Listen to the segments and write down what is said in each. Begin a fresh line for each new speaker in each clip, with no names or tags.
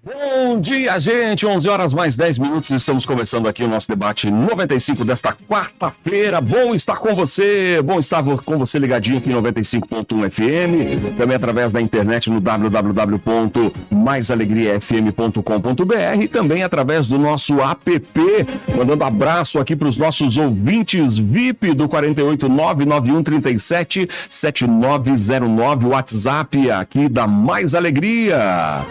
Bom dia, gente! 11 horas mais 10 minutos, estamos começando aqui o nosso debate 95 desta quarta-feira. Bom estar com você, bom estar com você ligadinho aqui em 95.1 FM, também através da internet no www.maisalegriafm.com.br e também através do nosso app, mandando abraço aqui para os nossos ouvintes VIP do 48991377909, WhatsApp aqui da Mais Alegria.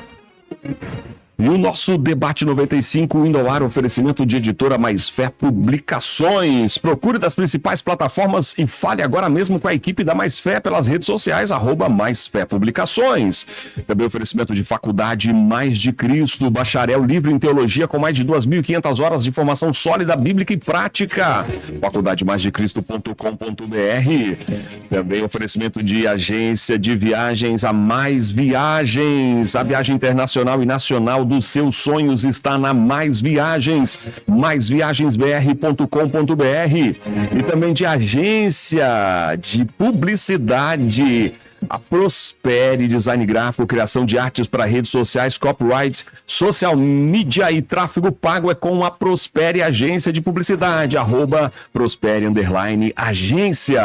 E o nosso debate 95 indo ao ar, oferecimento de editora Mais Fé Publicações. Procure das principais plataformas e fale agora mesmo com a equipe da Mais Fé pelas redes sociais, @Mais Fé Publicações. Também oferecimento de Faculdade Mais de Cristo, bacharel livre em teologia com mais de 2.500 horas de formação sólida, bíblica e prática. faculdademaisdecristo.com.br. Também oferecimento de agência de viagens, a Mais Viagens. A viagem internacional e nacional dos seus sonhos está na Mais Viagens, maisviagensbr.com.br. E também de agência de publicidade, a Prospere Design Gráfico, criação de artes para redes sociais, copyright, social media e tráfego pago é com a Prospere Agência de Publicidade, @Prospere_agência.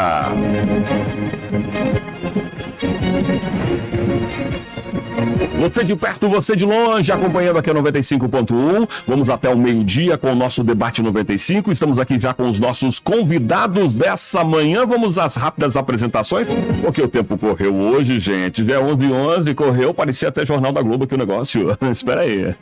Você de perto, você de longe, acompanhando aqui a 95.1. Vamos até o meio-dia com o nosso debate 95. Estamos aqui já com os nossos convidados dessa manhã. Vamos às rápidas apresentações, porque o tempo correu hoje, gente. Já é 11h11, correu, parecia até Jornal da Globo aqui o negócio. Espera aí.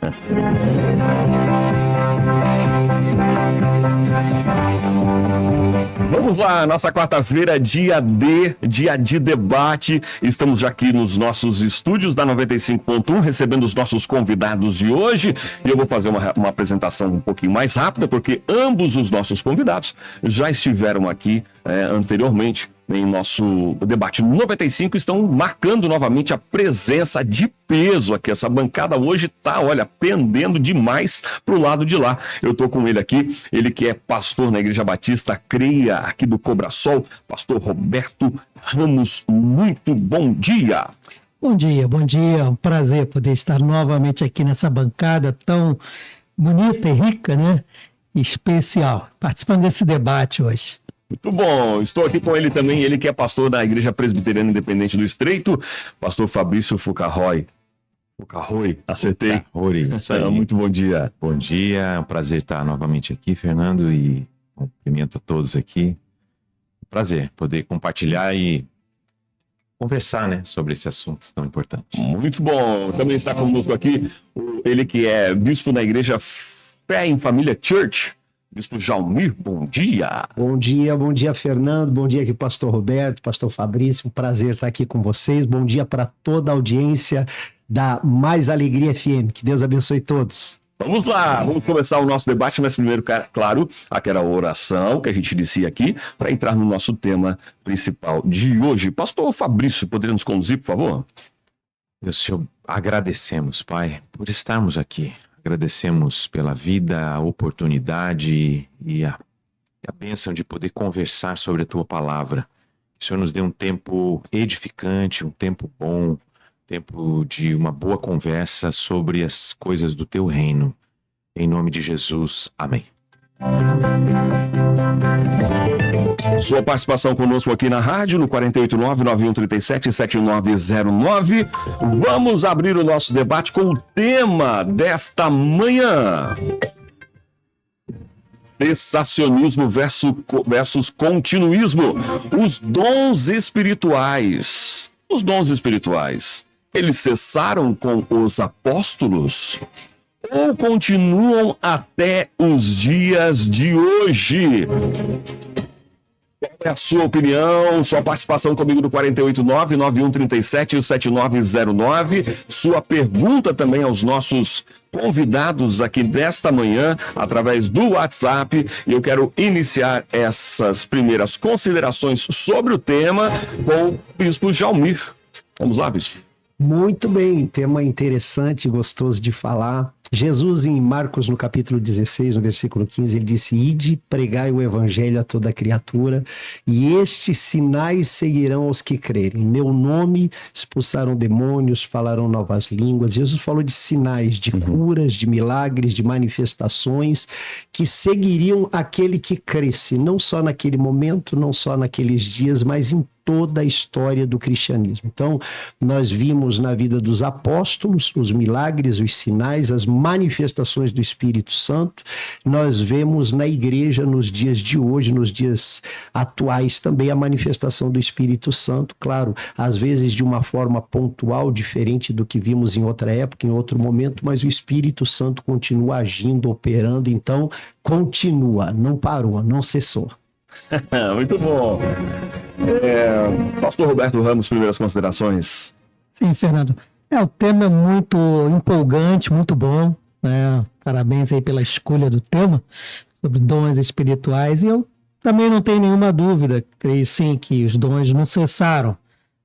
Vamos lá, nossa quarta-feira, dia de debate. Estamos já aqui nos nossos estúdios da 95.1, recebendo os nossos convidados de hoje. E eu vou fazer uma apresentação um pouquinho mais rápida, porque ambos os nossos convidados já estiveram aqui anteriormente em nosso debate 95, estão marcando novamente a presença de peso aqui. Essa bancada hoje tá, olha, pendendo demais pro lado de lá. Eu tô com ele aqui, ele que é pastor na Igreja Batista Creia, aqui do Cobrasol, pastor Roberto Ramos. Muito bom dia!
Bom dia, bom dia. É um prazer poder estar novamente aqui nessa bancada tão bonita e rica, né? Especial, participando desse debate hoje.
Muito bom, estou aqui com ele também, ele que é pastor da Igreja Presbiteriana Independente do Estreito, pastor Fabrício Fucarroy, acertei.
Isso aí.
Muito bom dia.
Bom dia, é um prazer estar novamente aqui, Fernando, e cumprimento a todos aqui. Prazer poder compartilhar e conversar, né, sobre esse assunto tão importante.
Muito bom, também está conosco aqui ele que é bispo da Igreja Fé em Família Church, Bispo Jalmir, bom dia.
Bom dia, Fernando. Bom dia aqui, pastor Roberto, pastor Fabrício. Um prazer estar aqui com vocês. Bom dia para toda a audiência da Mais Alegria FM. Que Deus abençoe todos.
Vamos lá, vamos começar o nosso debate, mas primeiro, claro, aquela oração que a gente inicia aqui para entrar no nosso tema principal de hoje. Pastor Fabrício, poderia nos conduzir, por favor?
Deus, Senhor, agradecemos, Pai, por estarmos aqui. Agradecemos pela vida, a oportunidade e a bênção de poder conversar sobre a Tua Palavra. Que o Senhor nos dê um tempo edificante, um tempo bom, tempo de uma boa conversa sobre as coisas do Teu reino. Em nome de Jesus, amém.
Sua participação conosco aqui na rádio, no 489-9137-7909. Vamos abrir o nosso debate com o tema desta manhã: cessacionismo versus continuismo. Os dons espirituais. Eles cessaram com os apóstolos? Ou continuam até os dias de hoje? Qual é a sua opinião, sua participação comigo no 489-9137-7909, sua pergunta também aos nossos convidados aqui desta manhã, através do WhatsApp. E eu quero iniciar essas primeiras considerações sobre o tema com o Bispo Jalmir. Vamos lá, Bispo.
Muito bem, tema interessante, gostoso de falar. Jesus, em Marcos, no capítulo 16, no versículo 15, ele disse: ide, pregai o evangelho a toda criatura, e estes sinais seguirão aos que crerem. Em meu nome expulsarão demônios, falarão novas línguas. Jesus falou de sinais, de curas, de milagres, de manifestações que seguiriam aquele que cresce, não só naquele momento, não só naqueles dias, mas em toda a história do cristianismo. Então, nós vimos na vida dos apóstolos os milagres, os sinais, as manifestações do Espírito Santo. Nós vemos na igreja nos dias de hoje, nos dias atuais também, a manifestação do Espírito Santo, claro, às vezes de uma forma pontual, diferente do que vimos em outra época, em outro momento, mas o Espírito Santo continua agindo, operando, então continua, não parou, não cessou.
Muito bom. Pastor Roberto Ramos, primeiras considerações.
Sim, Fernando. O tema é muito empolgante, muito bom, né? Parabéns aí pela escolha do tema sobre dons espirituais. E eu também não tenho nenhuma dúvida, creio sim que os dons não cessaram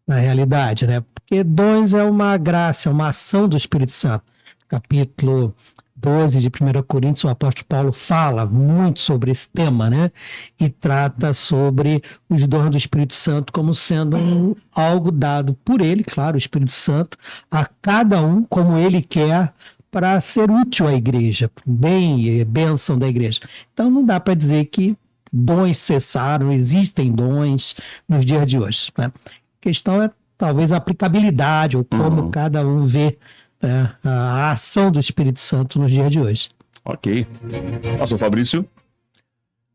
na realidade, né? Porque dons é uma graça, é uma ação do Espírito Santo. Capítulo 12 de 1 Coríntios, o apóstolo Paulo fala muito sobre esse tema, né? E trata sobre os dons do Espírito Santo como sendo algo dado por ele, claro, o Espírito Santo, a cada um como ele quer para ser útil à igreja, para o bem e bênção da igreja. Então não dá para dizer que dons cessaram, existem dons nos dias de hoje, né? A questão é talvez a aplicabilidade ou como cada um vê a ação do Espírito Santo nos dias de hoje.
Ok. Pastor Fabrício?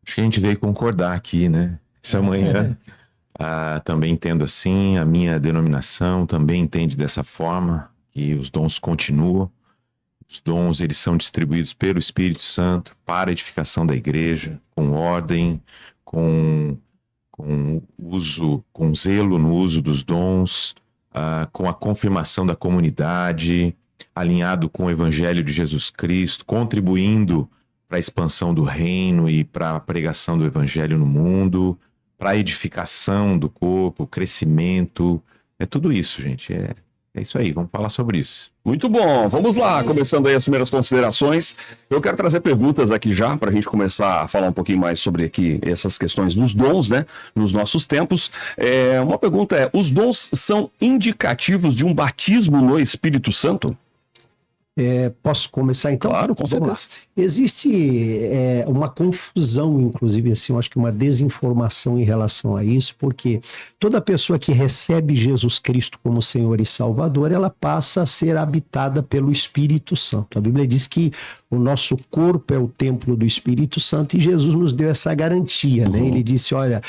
Acho que a gente veio concordar aqui, né? Essa manhã também entendo assim, a minha denominação também entende dessa forma, que os dons continuam. Os dons, eles são distribuídos pelo Espírito Santo para a edificação da igreja, com ordem, com uso, com zelo no uso dos dons, com a confirmação da comunidade, alinhado com o Evangelho de Jesus Cristo, contribuindo para a expansão do reino e para a pregação do Evangelho no mundo, para a edificação do corpo, o crescimento. É tudo isso, gente. É isso aí, vamos falar sobre isso.
Muito bom, vamos lá, começando aí as primeiras considerações. Eu quero trazer perguntas aqui já, para a gente começar a falar um pouquinho mais sobre aqui essas questões dos dons, né, nos nossos tempos. Uma pergunta é, os dons são indicativos de um batismo no Espírito Santo?
Posso começar então?
Claro, com certeza.
Existe uma confusão, inclusive, assim, eu acho que uma desinformação em relação a isso, porque toda pessoa que recebe Jesus Cristo como Senhor e Salvador, ela passa a ser habitada pelo Espírito Santo. A Bíblia diz que o nosso corpo é o templo do Espírito Santo e Jesus nos deu essa garantia, né? Ele disse, olha,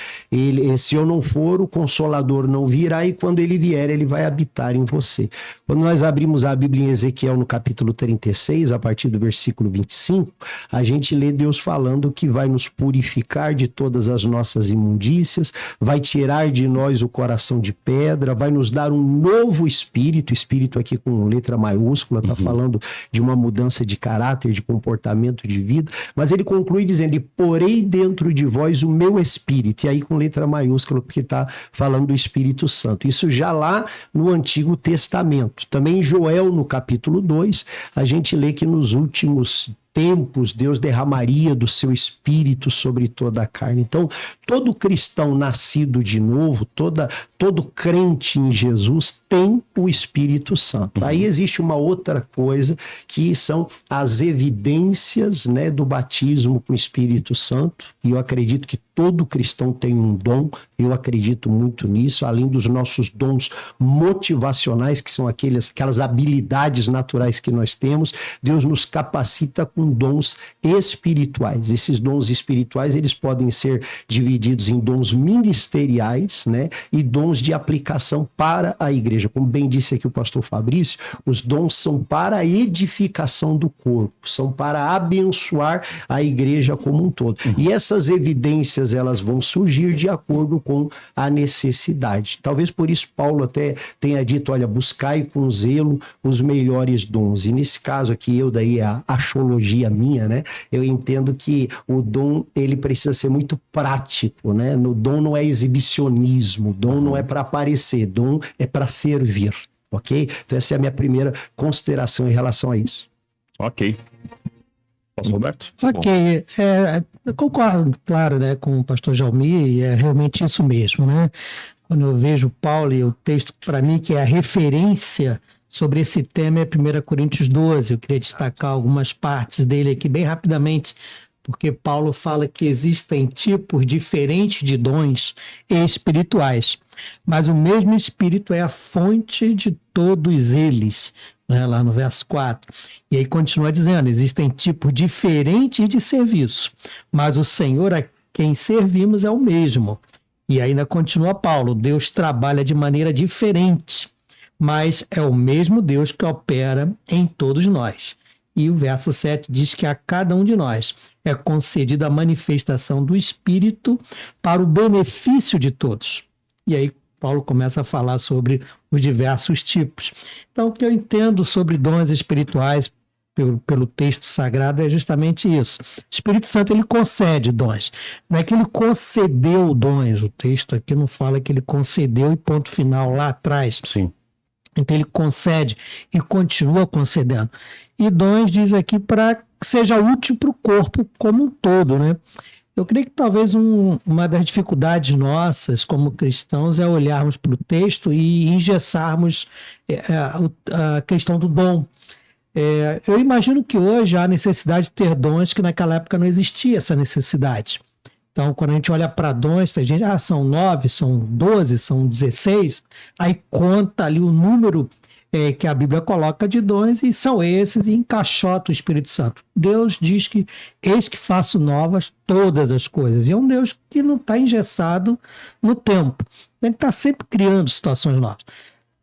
se eu não for, o Consolador não virá e quando ele vier, ele vai habitar em você. Quando nós abrimos a Bíblia em Ezequiel, no capítulo 36, a partir do versículo 25, a gente lê Deus falando que vai nos purificar de todas as nossas imundícias, vai tirar de nós o coração de pedra, vai nos dar um novo espírito aqui com letra maiúscula, está falando de uma mudança de caráter, de comportamento de vida, mas ele conclui dizendo, e porei dentro de vós o meu espírito, e aí com letra maiúscula, porque está falando do Espírito Santo. Isso já lá no Antigo Testamento. Também em Joel, no capítulo 2, a gente lê que nos últimos tempos Deus derramaria do seu espírito sobre toda a carne. Então, todo cristão nascido de novo, todo crente em Jesus tem o Espírito Santo. Aí existe uma outra coisa que são as evidências, né, do batismo com o Espírito Santo, e eu acredito que todo cristão tem um dom, eu acredito muito nisso, além dos nossos dons motivacionais, que são aquelas habilidades naturais que nós temos, Deus nos capacita com dons espirituais. Esses dons espirituais, eles podem ser divididos em dons ministeriais, né, e dons de aplicação para a igreja. Como bem disse aqui o pastor Fabrício, os dons são para a edificação do corpo, são para abençoar a igreja como um todo. E essas evidências, elas vão surgir de acordo com a necessidade. Talvez por isso Paulo até tenha dito, olha, buscai com zelo os melhores dons. E nesse caso aqui, a axologia minha, né? Eu entendo que o dom, ele precisa ser muito prático, né? No dom não é exibicionismo, dom não é para aparecer, dom é para servir, ok? Então essa é a minha primeira consideração em relação a isso.
Ok. Posso, Roberto?
Ok, eu concordo, claro, né, com o pastor Jalmir, e é realmente isso mesmo, né? Quando eu vejo Paulo e o texto, para mim, que é a referência sobre esse tema é 1 Coríntios 12. Eu queria destacar algumas partes dele aqui bem rapidamente, porque Paulo fala que existem tipos diferentes de dons espirituais, mas o mesmo Espírito é a fonte de todos eles, né, lá no verso 4. E aí continua dizendo, existem tipos diferentes de serviço, mas o Senhor a quem servimos é o mesmo. E ainda continua Paulo, Deus trabalha de maneira diferente, mas é o mesmo Deus que opera em todos nós. E o verso 7 diz que a cada um de nós é concedida a manifestação do Espírito para o benefício de todos. E aí Paulo começa a falar sobre os diversos tipos. Então, o que eu entendo sobre dons espirituais pelo texto sagrado é justamente isso. O Espírito Santo, ele concede dons. Não é que ele concedeu dons. O texto aqui não fala que ele concedeu e ponto final lá atrás.
Sim.
Então ele concede e continua concedendo. E dons diz aqui para que seja útil para o corpo como um todo, né? Eu creio que talvez uma das dificuldades nossas como cristãos é olharmos para o texto e engessarmos a questão do dom. Eu imagino que hoje há necessidade de ter dons que naquela época não existia essa necessidade. Então, quando a gente olha para dons, tem gente, são 9, são 12, são 16, aí conta ali o número que a Bíblia coloca de dons e são esses, e encaixota o Espírito Santo. Deus diz que eis que faço novas todas as coisas. E é um Deus que não está engessado no tempo. Ele está sempre criando situações novas.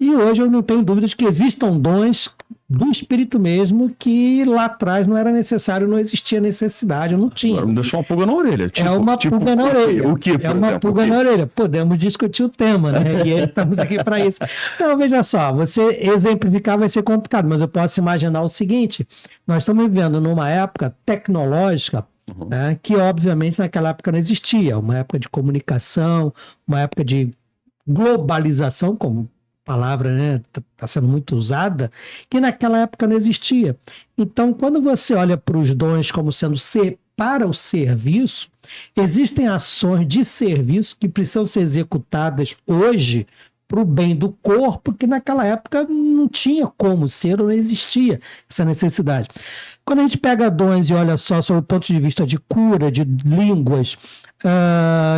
E hoje eu não tenho dúvida de que existam dons do Espírito mesmo que lá atrás não era necessário, não existia necessidade, eu não tinha.
Agora me deixou uma pulga na orelha.
É uma pulga na orelha.
O que, por
É uma
exemplo?
pulga na orelha. Podemos discutir o tema, né? E estamos aqui para isso. Então, veja só, você exemplificar vai ser complicado, mas eu posso imaginar o seguinte: nós estamos vivendo numa época tecnológica, né, que obviamente naquela época não existia. Uma época de comunicação, uma época de globalização, como palavra, né, está sendo muito usada, que naquela época não existia. Então, quando você olha para os dons como sendo para o serviço, existem ações de serviço que precisam ser executadas hoje para o bem do corpo, que naquela época não tinha como ser, ou não existia essa necessidade. Quando a gente pega dons e olha só sobre o ponto de vista de cura, de línguas,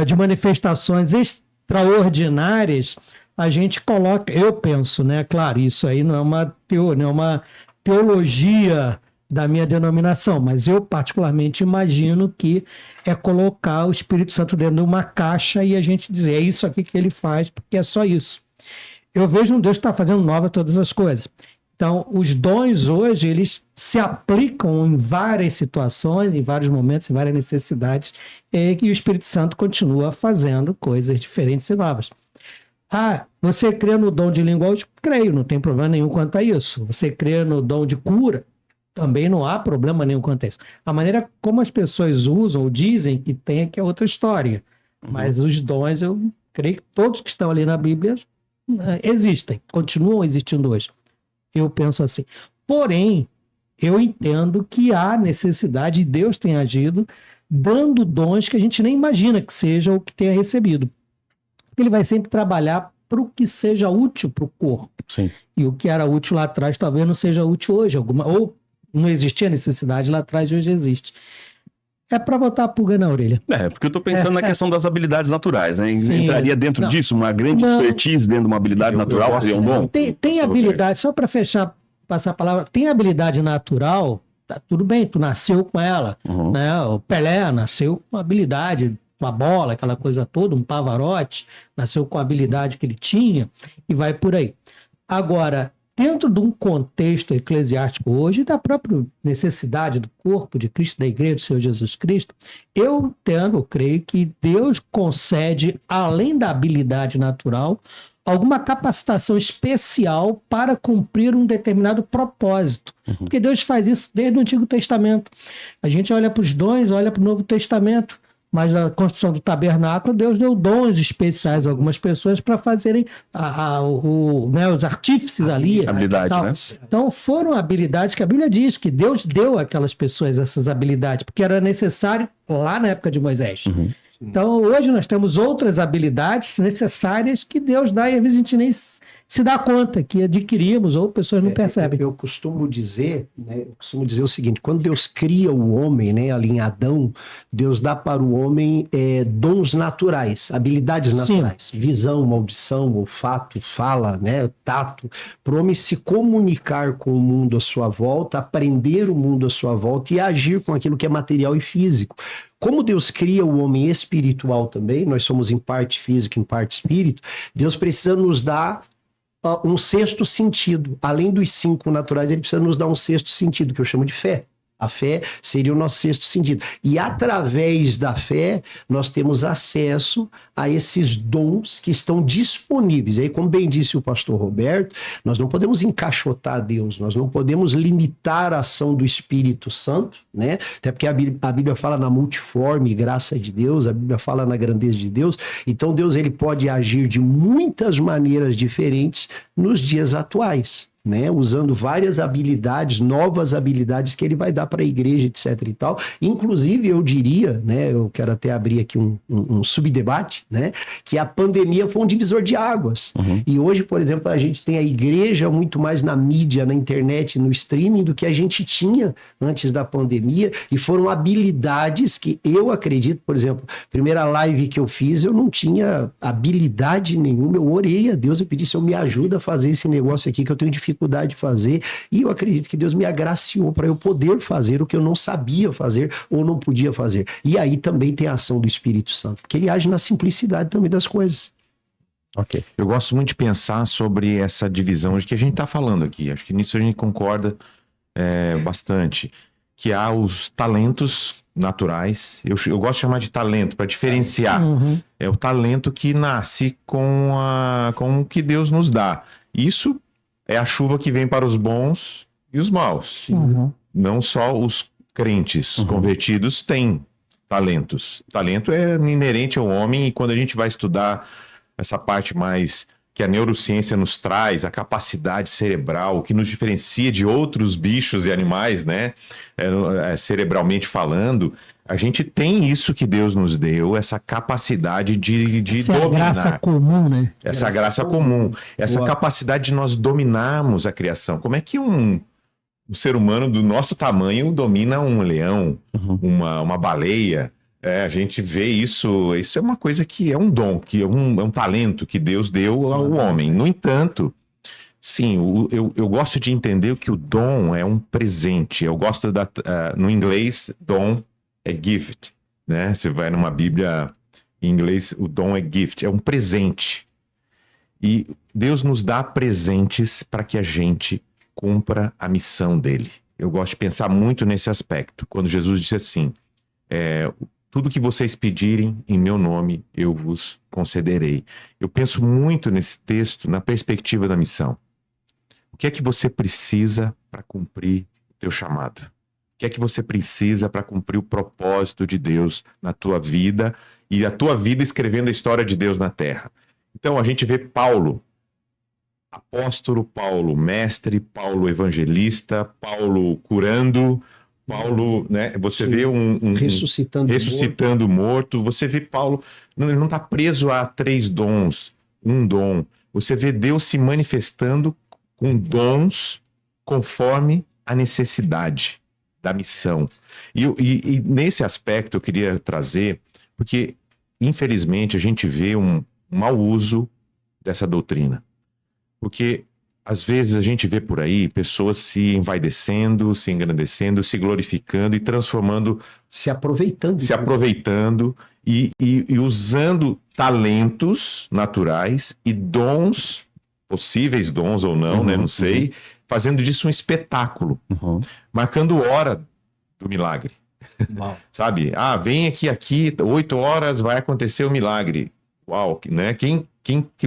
de manifestações extraordinárias, a gente coloca, eu penso, né? Claro, isso aí não é uma teologia da minha denominação, mas eu particularmente imagino que é colocar o Espírito Santo dentro de uma caixa e a gente dizer, é isso aqui que ele faz, porque é só isso. Eu vejo um Deus que está fazendo nova todas as coisas. Então, os dons hoje, eles se aplicam em várias situações, em vários momentos, em várias necessidades, e o Espírito Santo continua fazendo coisas diferentes e novas. Você crê no dom de língua? Eu creio, não tem problema nenhum quanto a isso. Você crê no dom de cura? Também não há problema nenhum quanto a isso. A maneira como as pessoas usam ou dizem que tem é que é outra história. Mas os dons, eu creio que todos que estão ali na Bíblia existem, continuam existindo hoje. Eu penso assim. Porém, eu entendo que há necessidade, e Deus tem agido, dando dons que a gente nem imagina que seja o que tenha recebido. Ele vai sempre trabalhar para o que seja útil para o corpo.
Sim.
E o que era útil lá atrás talvez não seja útil hoje. Ou não existia necessidade lá atrás e hoje existe. É para botar a pulga na orelha.
Porque eu estou pensando na questão das habilidades naturais, né?
Sim.
Entraria dentro disso uma grande expertise dentro de uma habilidade natural, que seria um dom?
Tem habilidade, só para fechar, passar a palavra, tem habilidade natural, tá tudo bem, tu nasceu com ela, né? O Pelé nasceu com habilidade, uma bola, aquela coisa toda, um Pavarotti, nasceu com a habilidade que ele tinha e vai por aí. Agora, dentro de um contexto eclesiástico hoje, da própria necessidade do corpo de Cristo, da igreja do Senhor Jesus Cristo, eu creio que Deus concede, além da habilidade natural, alguma capacitação especial para cumprir um determinado propósito. Porque Deus faz isso desde o Antigo Testamento. A gente olha para os dons, olha para o Novo Testamento. Mas na construção do tabernáculo, Deus deu dons especiais a algumas pessoas para fazerem né, os artífices ali.
Habilidade,
tal.
né?
Então foram habilidades que a Bíblia diz que Deus deu àquelas pessoas essas habilidades, porque era necessário lá na época de Moisés. Então, hoje nós temos outras habilidades necessárias que Deus dá e às vezes a gente nem se dá conta que adquirimos ou pessoas não percebem.
Eu costumo dizer, né, o seguinte: quando Deus cria o homem, né, ali em Adão, Deus dá para o homem dons naturais, habilidades naturais, visão, audição, olfato, fala, né, tato, para o homem se comunicar com o mundo à sua volta, aprender o mundo à sua volta e agir com aquilo que é material e físico. Como Deus cria o homem espiritual também, nós somos em parte físico, em parte espírito, Deus precisa nos dar um sexto sentido. Além dos 5 naturais, ele precisa nos dar um sexto sentido, que eu chamo de fé. A fé seria o nosso sexto sentido. E através da fé, nós temos acesso a esses dons que estão disponíveis. E aí, como bem disse o pastor Roberto, nós não podemos encaixotar Deus, nós não podemos limitar a ação do Espírito Santo, né? Até porque a Bíblia fala na multiforme graça de Deus, a Bíblia fala na grandeza de Deus. Então Deus, ele pode agir de muitas maneiras diferentes nos dias atuais, né, usando várias habilidades, novas habilidades que ele vai dar para a igreja, etc e tal. Inclusive, eu diria, né, eu quero até abrir aqui um subdebate, né, que a pandemia foi um divisor de águas. E hoje, por exemplo, a gente tem a igreja muito mais na mídia, na internet, no streaming, do que a gente tinha antes da pandemia, e foram habilidades que eu acredito, por exemplo, primeira live que eu fiz, eu não tinha habilidade nenhuma, eu orei a Deus, eu pedi: Senhor, me ajuda a fazer esse negócio aqui que eu tenho dificuldade de fazer, e eu acredito que Deus me agraciou para eu poder fazer o que eu não sabia fazer ou não podia fazer. E aí também tem a ação do Espírito Santo, porque ele age na simplicidade também das coisas.
Ok. Eu gosto muito de pensar sobre essa divisão de que a gente está falando aqui. Acho que nisso a gente concorda bastante. Que há os talentos naturais. Eu gosto de chamar de talento, para diferenciar. É o talento que nasce com o que Deus nos dá. Isso é a chuva que vem para os bons e os maus. Não só os crentes convertidos têm talentos. Talento é inerente ao homem, e quando a gente vai estudar essa parte mais que a neurociência nos traz, a capacidade cerebral, o que nos diferencia de outros bichos e animais, né? Cerebralmente falando, a gente tem isso que Deus nos deu, essa capacidade de
Essa
dominar.
É a graça comum, né?
Essa graça comum, essa capacidade de nós dominarmos a criação. Como é que um ser humano do nosso tamanho domina um leão, uma baleia? A gente vê isso é uma coisa que é um dom, que é um talento que Deus deu ao homem. No entanto, sim, eu gosto de entender que o dom é um presente. Eu gosto no inglês, dom é gift, né? Você vai numa Bíblia em inglês, o dom é gift, é um presente. E Deus nos dá presentes para que a gente cumpra a missão dele. Eu gosto de pensar muito nesse aspecto. Quando Jesus disse assim, tudo que vocês pedirem em meu nome, eu vos concederei. Eu penso muito nesse texto na perspectiva da missão. O que é que você precisa para cumprir o teu chamado? O que é que você precisa para cumprir o propósito de Deus na tua vida e a tua vida escrevendo a história de Deus na terra? Então a gente vê Paulo, apóstolo Paulo, mestre, Paulo evangelista, Paulo curando, Paulo, né? Você vê ressuscitando morto. Você vê Paulo, ele não está preso a 3 dons, um dom. Você vê Deus se manifestando com dons conforme a necessidade da missão. E nesse aspecto eu queria trazer, porque infelizmente a gente vê um mau uso dessa doutrina. Porque às vezes a gente vê por aí pessoas se envaidecendo, se engrandecendo, se glorificando e transformando...
Se aproveitando
e usando talentos naturais e dons, possíveis dons ou não, né? Não sei, fazendo disso um espetáculo, marcando hora do milagre.
Uau.
Sabe? Vem aqui, 8 horas vai acontecer o milagre. Uau, né? Quem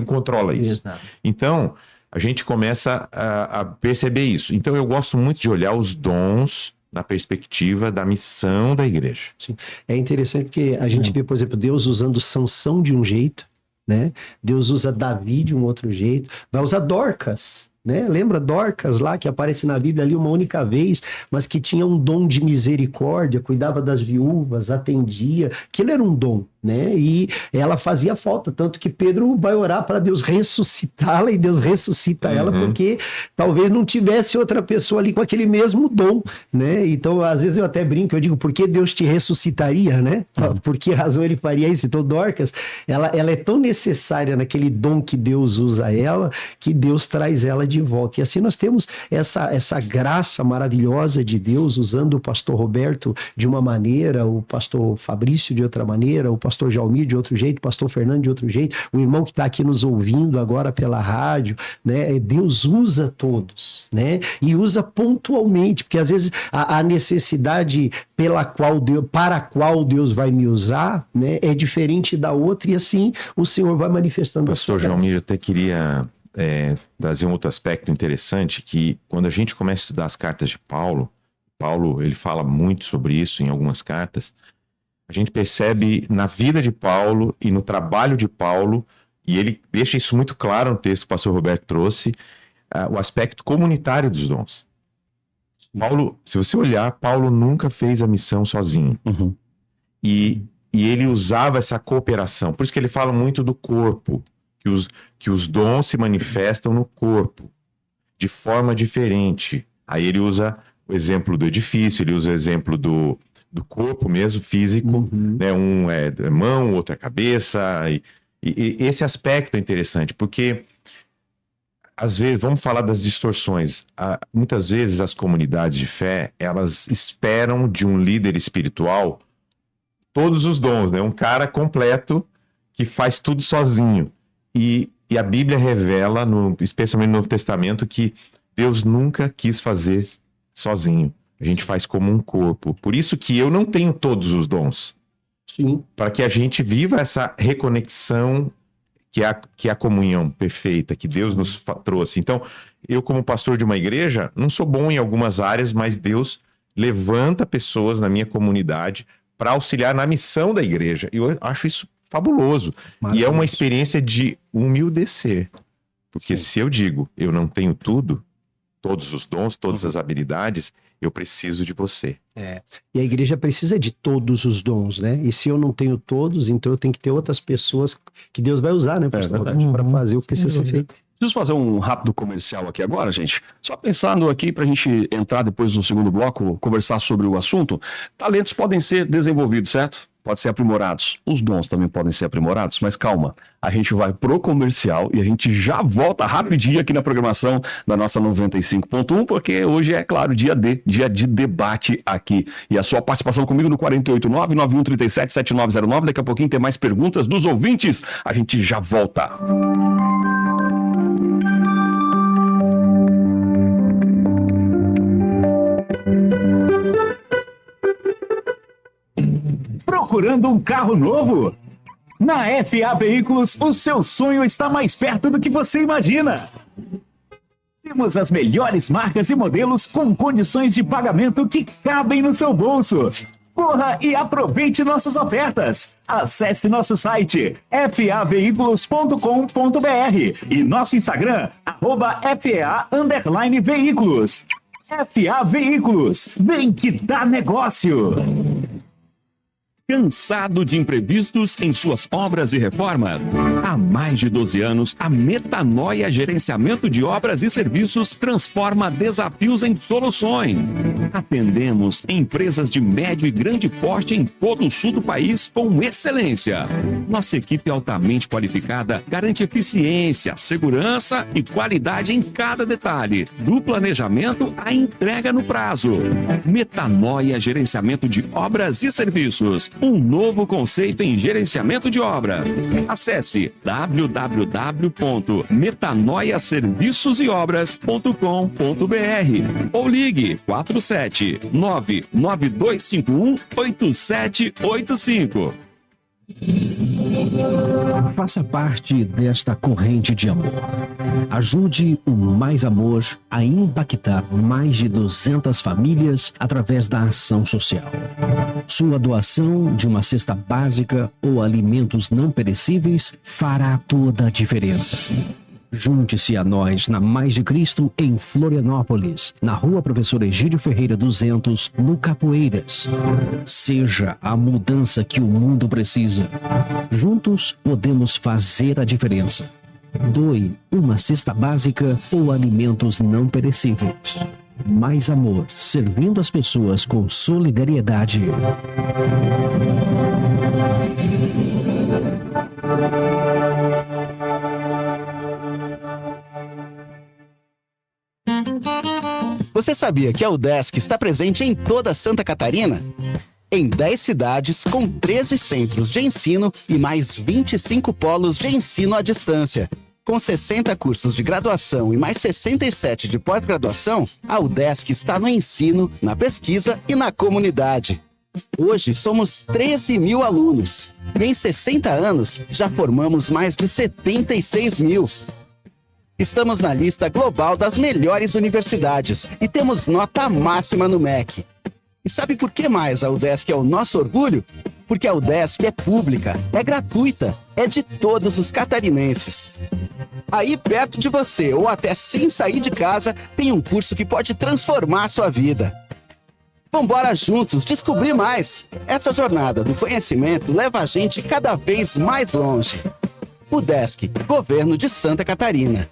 controla isso? Exato. Então, a gente começa a perceber isso. Então, eu gosto muito de olhar os dons na perspectiva da missão da igreja.
Sim. É interessante porque a gente vê, por exemplo, Deus usando Sansão de um jeito, né? Deus usa Davi de um outro jeito, vai usar Dorcas, né? Lembra Dorcas lá, que aparece na Bíblia ali uma única vez, mas que tinha um dom de misericórdia, cuidava das viúvas, atendia, aquilo era um dom, né? E ela fazia falta, tanto que Pedro vai orar para Deus ressuscitá-la e Deus ressuscita ela, porque talvez não tivesse outra pessoa ali com aquele mesmo dom, né? Então, às vezes eu até brinco, eu digo, por que Deus te ressuscitaria, né? Por que razão ele faria isso? Então, Dorcas, ela é tão necessária naquele dom que Deus usa ela, que Deus traz ela de volta. E assim nós temos essa graça maravilhosa de Deus, usando o pastor Roberto de uma maneira, o pastor Fabrício de outra maneira, o pastor Jaumir de outro jeito, o pastor Fernando de outro jeito, o irmão que está aqui nos ouvindo agora pela rádio, né? Deus usa todos, né? E usa pontualmente, porque às vezes a necessidade para a qual Deus vai me usar, né, é diferente da outra, e assim o Senhor vai manifestando a sua
Pastor
graça.
Jaumir, eu até queria trazer um outro aspecto interessante, que quando a gente começa a estudar as cartas de Paulo, ele fala muito sobre isso em algumas cartas, a gente percebe na vida de Paulo e no trabalho de Paulo, e ele deixa isso muito claro no texto que o pastor Roberto trouxe, o aspecto comunitário dos dons. Paulo, se você olhar, Paulo nunca fez a missão sozinho. E ele usava essa cooperação. Por isso que ele fala muito do corpo, que os dons se manifestam no corpo, de forma diferente. Aí ele usa o exemplo do edifício, ele usa o exemplo do corpo mesmo, físico, né? Um é mão, outro é cabeça. E esse aspecto é interessante, porque às vezes, vamos falar das distorções. Muitas vezes as comunidades de fé, elas esperam de um líder espiritual todos os dons, né? Um cara completo que faz tudo sozinho. E a Bíblia revela, especialmente no Novo Testamento, que Deus nunca quis fazer sozinho. A gente faz como um corpo. Por isso que eu não tenho todos os dons.
Sim.
Para que a gente viva essa reconexão que é a comunhão perfeita que Deus nos trouxe. Então, eu como pastor de uma igreja, não sou bom em algumas áreas, mas Deus levanta pessoas na minha comunidade para auxiliar na missão da igreja. E eu acho isso fabuloso. E é uma experiência de humildecer. Porque se eu digo, eu não tenho tudo, todos os dons, todas as habilidades, eu preciso de você.
E a igreja precisa de todos os dons, né? E se eu não tenho todos, então eu tenho que ter outras pessoas que Deus vai usar, né, pastor Roberto, para fazer o que precisa ser feito.
Preciso fazer um rápido comercial aqui agora, gente. Só pensando aqui para a gente entrar depois no segundo bloco, conversar sobre o assunto. Talentos podem ser desenvolvidos, certo? Podem ser aprimorados. Os dons também podem ser aprimorados, mas calma. A gente vai pro comercial e a gente já volta rapidinho aqui na programação da nossa 95.1, porque hoje é, claro, dia de debate aqui. E a sua participação comigo no 489-9137-7909. Daqui a pouquinho tem mais perguntas dos ouvintes. A gente já volta.
Procurando um carro novo? Na FA Veículos, o seu sonho está mais perto do que você imagina. Temos as melhores marcas e modelos com condições de pagamento que cabem no seu bolso. Corra e aproveite nossas ofertas. Acesse nosso site faveículos.com.br e nosso Instagram, @FA_Veículos. FA Veículos, vem que dá negócio.
Cansado de imprevistos em suas obras e reformas? Há mais de 12 anos, a Metanoia Gerenciamento de Obras e Serviços transforma desafios em soluções. Atendemos empresas de médio e grande porte em todo o sul do país com excelência. Nossa equipe altamente qualificada garante eficiência, segurança e qualidade em cada detalhe, do planejamento à entrega no prazo. Metanoia Gerenciamento de Obras e Serviços. Um novo conceito em gerenciamento de obras. Acesse www.metanoiaserviçoseobras.com.br ou ligue 479-9251-8785.
Faça parte desta corrente de amor. Ajude o Mais Amor a impactar mais de 200 famílias através da ação social. Sua doação de uma cesta básica ou alimentos não perecíveis fará toda a diferença. Junte-se a nós na Mais de Cristo em Florianópolis, na Rua Professor Egídio Ferreira 200, no Capoeiras. Seja a mudança que o mundo precisa. Juntos podemos fazer a diferença. Doe uma cesta básica ou alimentos não perecíveis. Mais amor, servindo as pessoas com solidariedade.
Você sabia que a UDESC está presente em toda Santa Catarina? Em 10 cidades, com 13 centros de ensino e mais 25 polos de ensino à distância. Com 60 cursos de graduação e mais 67 de pós-graduação, a UDESC está no ensino, na pesquisa e na comunidade. Hoje somos 13 mil alunos. E em 60 anos, já formamos mais de 76 mil. Estamos na lista global das melhores universidades e temos nota máxima no MEC. E sabe por que mais a UDESC é o nosso orgulho? Porque a UDESC é pública, é gratuita, é de todos os catarinenses. Aí perto de você, ou até sem sair de casa, tem um curso que pode transformar a sua vida. Vambora juntos descobrir mais. Essa jornada do conhecimento leva a gente cada vez mais longe. UDESC, Governo de Santa Catarina.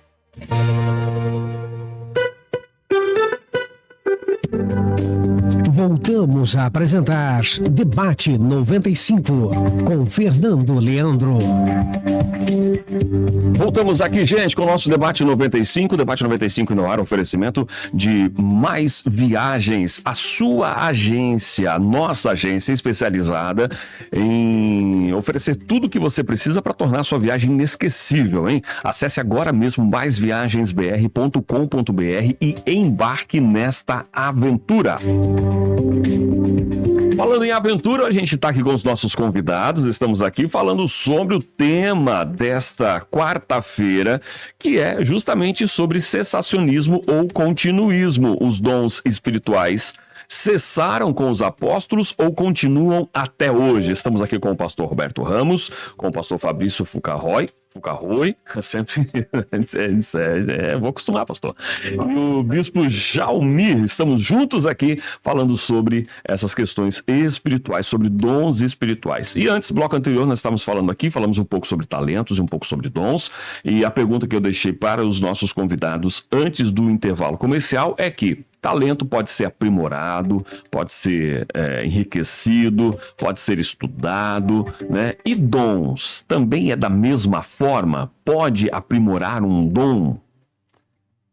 Voltamos a apresentar Debate 95 com Fernando Leandro.
Voltamos aqui, gente, com o nosso Debate 95. Debate 95 no ar, oferecimento de Mais Viagens. A sua agência, a nossa agência especializada em oferecer tudo o que você precisa para tornar a sua viagem inesquecível, hein? Acesse agora mesmo maisviagensbr.com.br e embarque nesta aventura. Falando em aventura, a gente está aqui com os nossos convidados, estamos aqui falando sobre o tema desta quarta-feira, que é justamente sobre cessacionismo ou continuismo. Os dons espirituais cessaram com os apóstolos ou continuam até hoje? Estamos aqui com o pastor Roberto Ramos, com o pastor Fabrício Fucarroy, sempre vou acostumar, pastor. E o bispo Jaumir, estamos juntos aqui falando sobre essas questões espirituais, sobre dons espirituais. E antes, bloco anterior, nós estávamos falando aqui, falamos um pouco sobre talentos e um pouco sobre dons. E a pergunta que eu deixei para os nossos convidados antes do intervalo comercial é que talento pode ser aprimorado, pode ser enriquecido, pode ser estudado, né? E dons também é da mesma forma? Pode aprimorar um dom?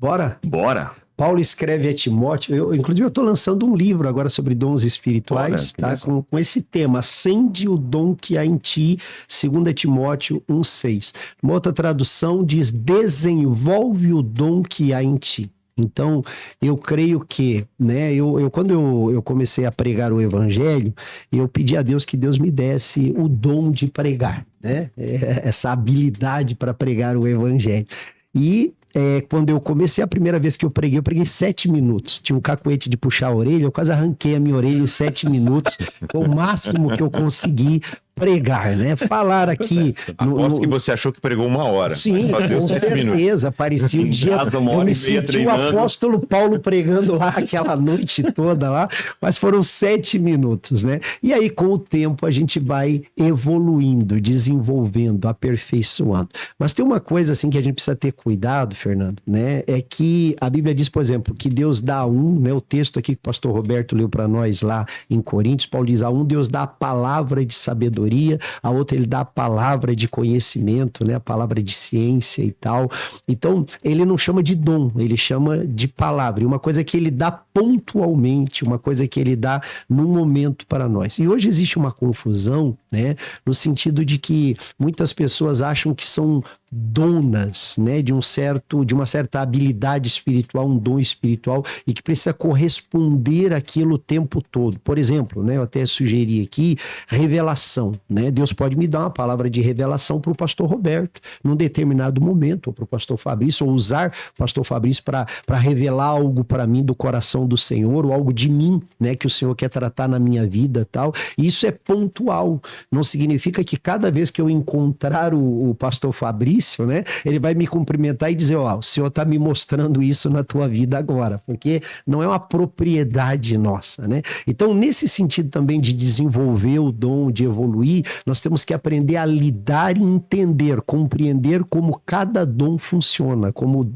Bora?
Bora.
Paulo escreve a Timóteo, inclusive eu estou lançando um livro agora sobre dons espirituais, tá? Com esse tema, acende o dom que há em ti, 2 Timóteo 1,6. Uma outra tradução diz, desenvolve o dom que há em ti. Então, eu creio que, né, quando eu comecei a pregar o evangelho, eu pedi a Deus que Deus me desse o dom de pregar, né? Essa habilidade para pregar o evangelho. E quando eu comecei, a primeira vez que eu preguei 7 minutos. Tinha um cacuete de puxar a orelha, eu quase arranquei a minha orelha em 7 minutos. Foi o máximo que eu consegui pregar, né? Falar aqui...
Aposto que você achou que pregou 1 hora.
Sim, com certeza. Parecia um dia... Eu me senti o apóstolo Paulo pregando lá aquela noite toda lá, mas foram 7 minutos, né? E aí, com o tempo, a gente vai evoluindo, desenvolvendo, aperfeiçoando. Mas tem uma coisa, assim, que a gente precisa ter cuidado, Fernando, né? É que a Bíblia diz, por exemplo, que Deus dá a um, né? O texto aqui que o pastor Roberto leu para nós lá em Coríntios, Paulo diz, a um Deus dá a palavra de sabedoria, a outra ele dá a palavra de conhecimento, né? A palavra de ciência e tal. Então, ele não chama de dom, ele chama de palavra. E uma coisa que ele dá pontualmente, uma coisa que ele dá num momento para nós. E hoje existe uma confusão, né? No sentido de que muitas pessoas acham que são donas, né, de uma certa habilidade espiritual, um dom espiritual, e que precisa corresponder àquilo o tempo todo. Por exemplo, né, eu até sugeri aqui revelação, né? Deus pode me dar uma palavra de revelação para o pastor Roberto num determinado momento, ou para o pastor Fabrício, ou usar o pastor Fabrício para revelar algo para mim do coração do Senhor, ou algo de mim, né, que o Senhor quer tratar na minha vida, tal. E isso é pontual. Não significa que cada vez que eu encontrar o pastor Fabrício, né, ele vai me cumprimentar e dizer, ó, o Senhor está me mostrando isso na tua vida agora, porque não é uma propriedade nossa, né? Então, nesse sentido também de desenvolver o dom, de evoluir, nós temos que aprender a lidar e entender, compreender como cada dom funciona, como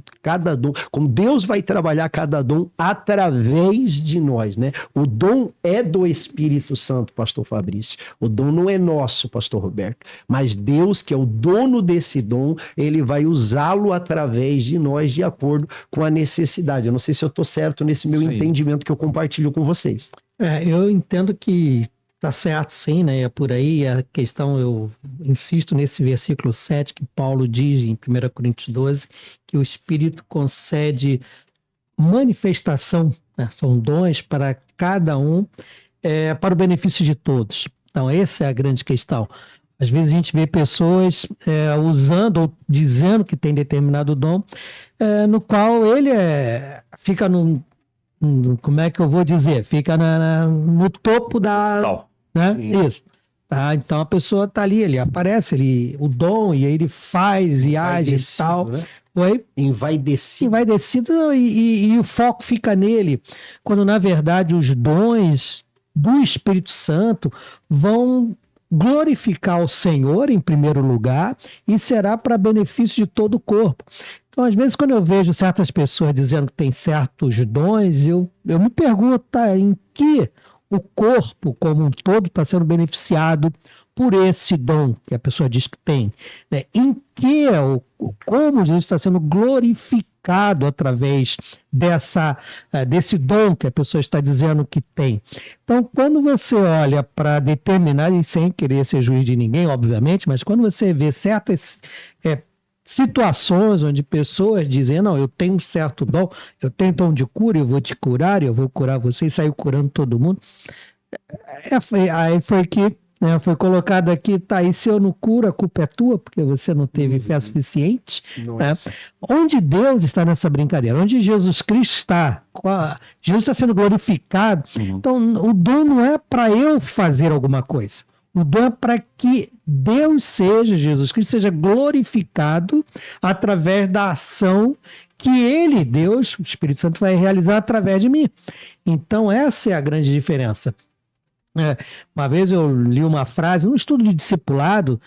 Deus vai trabalhar cada dom através de nós, né? O dom é do Espírito Santo, pastor Fabrício. O dom não é nosso, pastor Roberto, mas Deus, que é o dono desse dom, ele vai usá-lo através de nós de acordo com a necessidade. Eu não sei se eu estou certo nesse meu entendimento que eu compartilho com vocês.
Eu entendo que tá certo, sim, né? É por aí a questão, eu insisto nesse versículo 7 que Paulo diz em 1 Coríntios 12, que o Espírito concede manifestação, né? São dons para cada um, para o benefício de todos. Então, essa é a grande questão. Às vezes a gente vê pessoas usando ou dizendo que tem determinado dom, no qual ele fica como é que eu vou dizer? Fica no topo da... Né? Isso. Tá? Então a pessoa está ali, ele aparece, o dom, e aí ele faz e age e tal.
Né?
Oi?
Envaidecido
e o foco fica nele, quando na verdade os dons do Espírito Santo vão glorificar o Senhor em primeiro lugar e será para benefício de todo o corpo. Então, às vezes, quando eu vejo certas pessoas dizendo que tem certos dons, eu me pergunto, em que o corpo como um todo está sendo beneficiado por esse dom que a pessoa diz que tem, né? Em que como Jesus está sendo glorificado através desse dom que a pessoa está dizendo que tem. Então, quando você olha para determinar, e sem querer ser juiz de ninguém, obviamente, mas quando você vê certas situações onde pessoas dizem, não, eu tenho um certo dom, eu tenho dom de cura, eu vou te curar, eu vou curar você, e saiu curando todo mundo. Aí foi que foi colocado aqui, tá aí, se eu não curo, a culpa é tua, porque você não teve fé suficiente. Né? Onde Deus está nessa brincadeira? Onde Jesus Cristo está? Jesus está sendo glorificado. Então, o dom não é para eu fazer alguma coisa. O dom é para que Deus Jesus Cristo seja glorificado através da ação que Ele, Deus, o Espírito Santo, vai realizar através de mim. Então, essa é a grande diferença. Uma vez eu li uma frase num estudo de discipulado,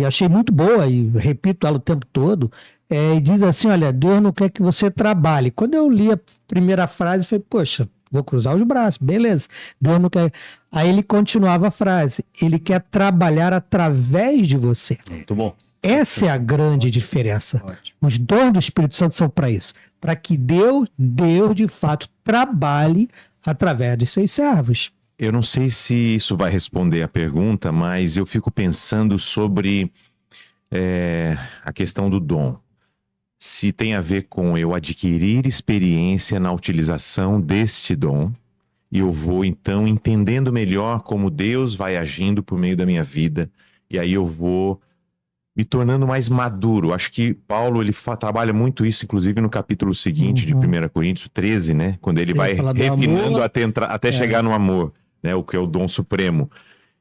achei muito boa e repito ela o tempo todo, e diz assim, olha, Deus não quer que você trabalhe. Quando eu li a primeira frase, eu falei, poxa, vou cruzar os braços, beleza, Deus não quer. Aí ele continuava a frase, ele quer trabalhar através de você.
Muito bom.
Essa é a grande diferença. Os dons do Espírito Santo são para isso, para que Deus de fato trabalhe através dos seus servos.
Eu não sei se isso vai responder a pergunta, mas eu fico pensando sobre a questão do dom. Se tem a ver com eu adquirir experiência na utilização deste dom, e eu vou então entendendo melhor como Deus vai agindo por meio da minha vida, e aí eu vou me tornando mais maduro. Acho que Paulo ele trabalha muito isso, inclusive no capítulo seguinte de 1 Coríntios 13, né? Quando ele vai refinando até chegar no amor. Né, o que é o dom supremo.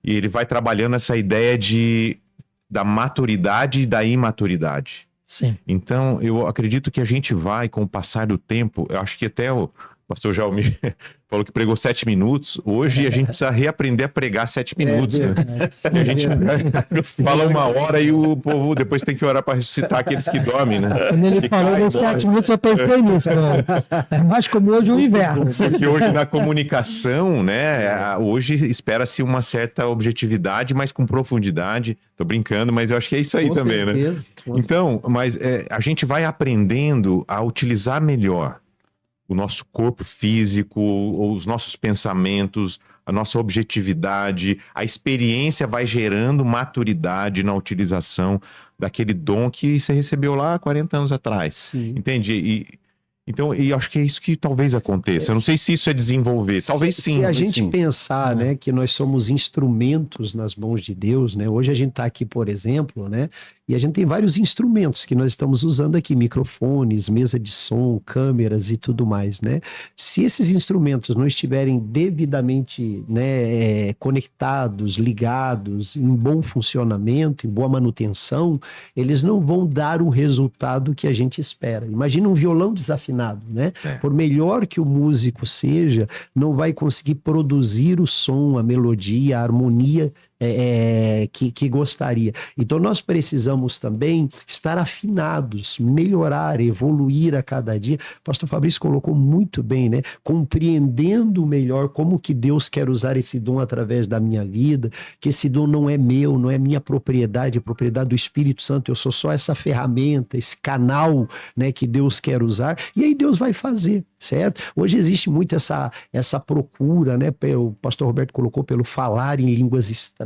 E ele vai trabalhando essa ideia da maturidade e da imaturidade.
Sim.
Então, eu acredito que a gente vai, com o passar do tempo, eu acho que até o pastor Jaumir falou que pregou 7 minutos. Hoje a gente precisa reaprender a pregar 7 minutos. Né? A gente fala 1 hora e o povo depois tem que orar para ressuscitar aqueles que dormem, né?
Quando ele falou nos 7 minutos, eu pensei nisso. É mais como hoje o inverso.
Porque hoje na comunicação, né? Hoje espera-se uma certa objetividade, mas com profundidade. Tô brincando, mas eu acho que é isso aí com também, certeza. Né? Então, mas a gente vai aprendendo a utilizar melhor o nosso corpo físico, os nossos pensamentos, a nossa objetividade, a experiência vai gerando maturidade na utilização daquele dom que você recebeu lá 40 anos atrás.
Sim.
Entende? Então, eu acho que é isso que talvez aconteça. Eu não sei se isso é desenvolver. Talvez sim.
Se a
talvez
gente
sim.
pensar, né, que nós somos instrumentos nas mãos de Deus, né? Hoje a gente está aqui, por exemplo, né? E a gente tem vários instrumentos que nós estamos usando aqui, microfones, mesa de som, câmeras e tudo mais, né? Se esses instrumentos não estiverem devidamente, né, conectados, ligados, em bom funcionamento, em boa manutenção, eles não vão dar o resultado que a gente espera. Imagina um violão desafinado, né?
É.
Por melhor que o músico seja, não vai conseguir produzir o som, a melodia, a harmonia que gostaria. Então nós precisamos também estar afinados, melhorar, evoluir a cada dia. O pastor Fabrício colocou muito bem, né? Compreendendo melhor como que Deus quer usar esse dom através da minha vida, que esse dom não é meu, não é minha propriedade, é propriedade do Espírito Santo, eu sou só essa ferramenta, esse canal, né, que Deus quer usar, e aí Deus vai fazer, certo? Hoje existe muito essa procura, né? O pastor Roberto colocou pelo falar em línguas estranhas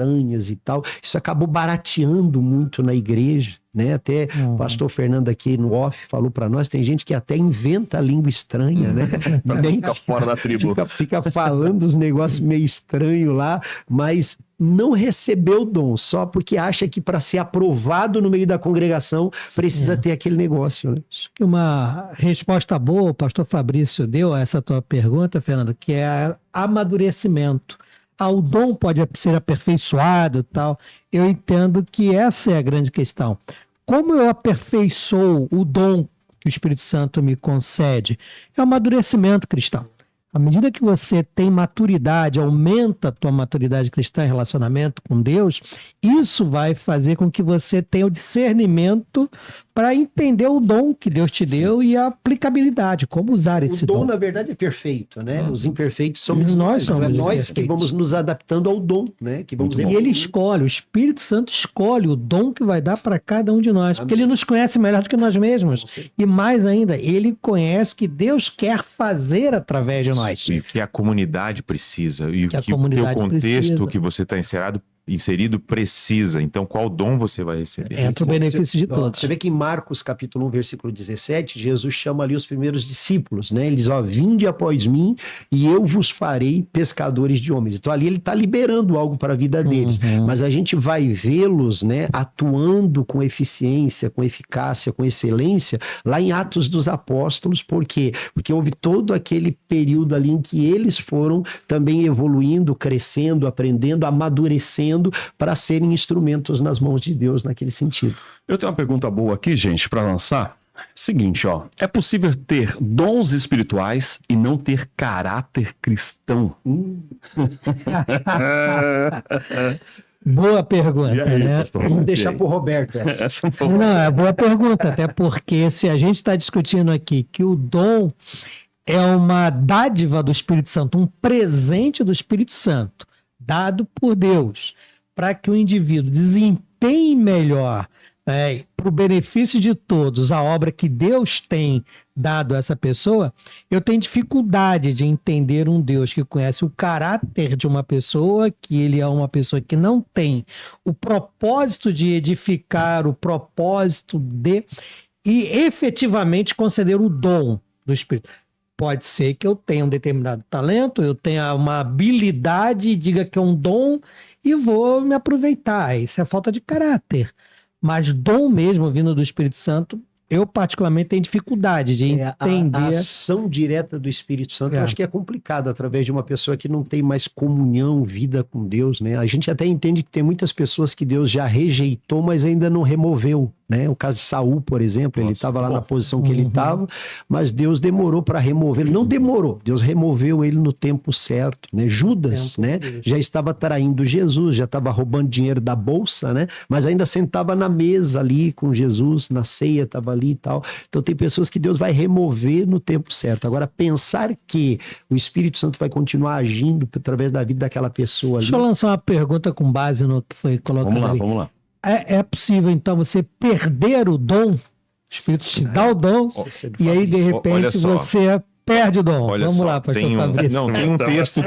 e tal, isso acabou barateando muito na igreja, né? Até o pastor Fernando aqui no off falou para nós, tem gente que até inventa língua estranha, né?
Fica fora da tribo.
Fica falando os negócios meio estranhos lá, mas não recebeu o dom, só porque acha que para ser aprovado no meio da congregação precisa ter aquele negócio, né?
Uma resposta boa o pastor Fabrício deu a essa tua pergunta, Fernando, que é amadurecimento. O dom pode ser aperfeiçoado e tal. Eu entendo que essa é a grande questão. Como eu aperfeiçoo o dom que o Espírito Santo me concede? É o amadurecimento cristão. À medida que você tem maturidade, aumenta a tua maturidade cristã em relacionamento com Deus, isso vai fazer com que você tenha o discernimento para entender o dom que Deus te deu e a aplicabilidade, como usar esse
O dom,
dom.
na verdade, é perfeito, né? Os imperfeitos somos nós.
somos
É
os
nós que
imperfeitos.
vamos nos adaptando ao dom, né? Que vamos
E ele escolhe, o Espírito Santo escolhe o dom que vai dar para cada um de nós, porque ele nos conhece melhor do que nós mesmos. E mais ainda, ele conhece o que Deus quer fazer através de nós.
E o que a comunidade precisa. E o
Que a
que o
comunidade
contexto
precisa.
que você está inserido precisa. Então, qual dom você vai receber?
Entra o benefício de
Ó,
todos.
Você vê que em Marcos capítulo 1, versículo 17, Jesus chama ali os primeiros discípulos, né? Ele diz, ó, vinde após mim e eu vos farei pescadores de homens. Então ali ele está liberando algo para a vida deles. Mas a gente vai vê-los, né, atuando com eficiência, com eficácia, com excelência, lá em Atos dos Apóstolos. Por quê? Porque houve todo aquele período ali em que eles foram também evoluindo, crescendo, aprendendo, amadurecendo para serem instrumentos nas mãos de Deus naquele sentido.
Eu tenho uma pergunta boa aqui, gente, para lançar. Seguinte, ó. É possível ter dons espirituais e não ter caráter cristão?
Boa pergunta,
E aí,
né?
pastor?
Vamos deixar
E aí?
para o Roberto essa.
Essa foi
Não, é boa pergunta, até porque se a gente está discutindo aqui que o dom é uma dádiva do Espírito Santo, um presente do Espírito Santo, dado por Deus, para que o indivíduo desempenhe melhor, para o benefício de todos, a obra que Deus tem dado a essa pessoa, eu tenho dificuldade de entender um Deus que conhece o caráter de uma pessoa, que ele é uma pessoa que não tem o propósito de edificar, o propósito de... e efetivamente conceder o dom do Espírito. Pode ser que eu tenha um determinado talento, eu tenha uma habilidade, diga que é um dom e vou me aproveitar. Isso é falta de caráter. Mas dom mesmo, vindo do Espírito Santo, eu particularmente tenho dificuldade de entender.
A ação direta do Espírito Santo, eu acho que é complicado através de uma pessoa que não tem mais comunhão, vida com Deus, né? A gente até entende que tem muitas pessoas que Deus já rejeitou, mas ainda não removeu, né? O caso de Saul, por exemplo, ele estava lá na posição que ele estava, mas Deus demorou para remover. Ele não demorou, Deus removeu ele no tempo certo, né? Judas, né? Já estava traindo Jesus, já estava roubando dinheiro da bolsa, né? Mas ainda sentava na mesa ali com Jesus, na ceia, estava ali e tal. Então tem pessoas que Deus vai remover no tempo certo. Agora, pensar que o Espírito Santo vai continuar agindo através da vida daquela pessoa ali.
Deixa eu lançar uma pergunta com base no que foi colocado ali.
Vamos lá.
É possível, então, você perder o dom? O Espírito te dá o dom, e aí, de
olha
repente,
só.
você perde, Dom.
Olha
Vamos
só,
lá, pastor
tem
Fabrício.
não, tem um texto